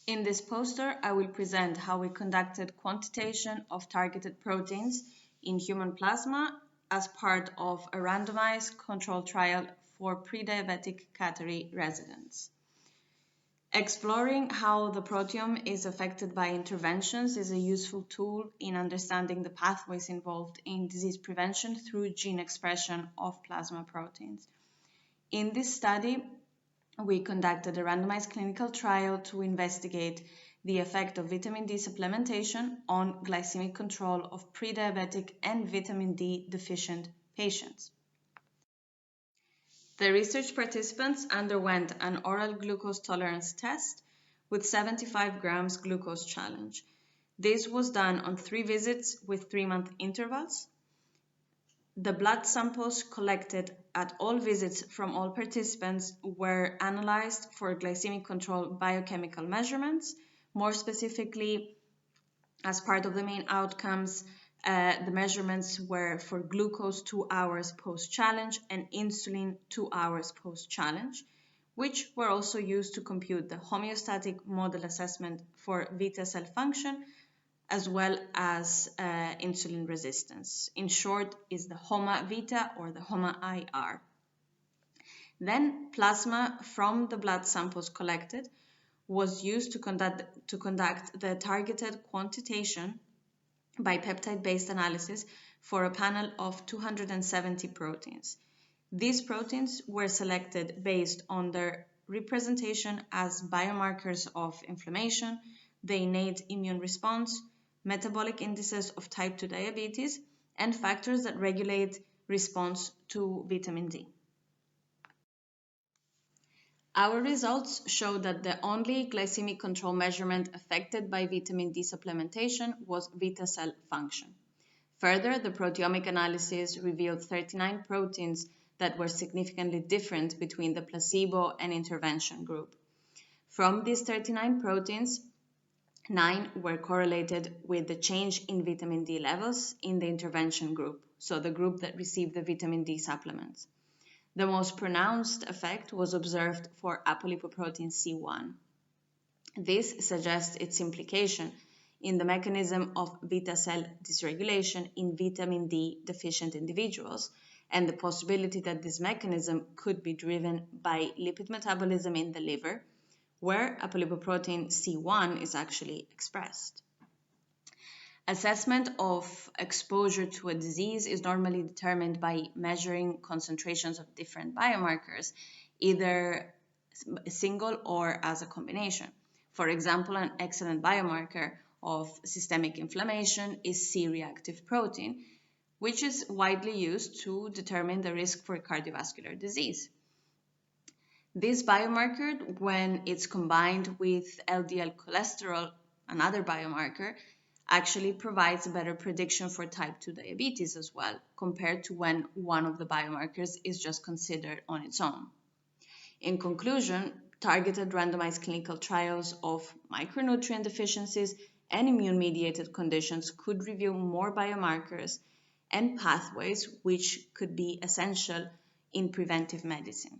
In this poster, I will present how we conducted quantitation of targeted proteins in human plasma as part of a randomized controlled trial for pre-diabetic Qatari residents. Exploring how the proteome is affected by interventions is a useful tool in understanding the pathways involved in disease prevention through gene expression of plasma proteins. In this study, we conducted a randomized clinical trial to investigate the effect of vitamin D supplementation on glycemic control of pre-diabetic and vitamin D deficient patients. The research participants underwent an oral glucose tolerance test with 75 grams glucose challenge. This was done on 3 visits with 3-month intervals. The blood samples collected at all visits from all participants were analyzed for glycemic control biochemical measurements. More specifically, as part of the main outcomes, the measurements were for glucose 2 hours post-challenge and insulin 2 hours post-challenge, which were also used to compute the homeostatic model assessment for beta cell function, as well as insulin resistance. In short, is the HOMA-Vita or the HOMA-IR. Then plasma from the blood samples collected was used to conduct the targeted quantitation by peptide-based analysis for a panel of 270 proteins. These proteins were selected based on their representation as biomarkers of inflammation, the innate immune response, metabolic indices of type 2 diabetes, and factors that regulate response to vitamin D. Our results show that the only glycemic control measurement affected by vitamin D supplementation was beta cell function. Further, the proteomic analysis revealed 39 proteins that were significantly different between the placebo and intervention group. From these 39 proteins, 9 were correlated with the change in vitamin D levels in the intervention group, so the group that received the vitamin D supplements. The most pronounced effect was observed for apolipoprotein C1. This suggests its implication in the mechanism of beta cell dysregulation in vitamin D deficient individuals, and the possibility that this mechanism could be driven by lipid metabolism in the liver, where apolipoprotein C1 is actually expressed. Assessment of exposure to a disease is normally determined by measuring concentrations of different biomarkers, either single or as a combination. For example, an excellent biomarker of systemic inflammation is C-reactive protein, which is widely used to determine the risk for cardiovascular disease. This biomarker, when it's combined with LDL cholesterol, another biomarker, actually provides a better prediction for type 2 diabetes as well, compared to when one of the biomarkers is just considered on its own. In conclusion, targeted randomized clinical trials of micronutrient deficiencies and immune-mediated conditions could reveal more biomarkers and pathways which could be essential in preventive medicine.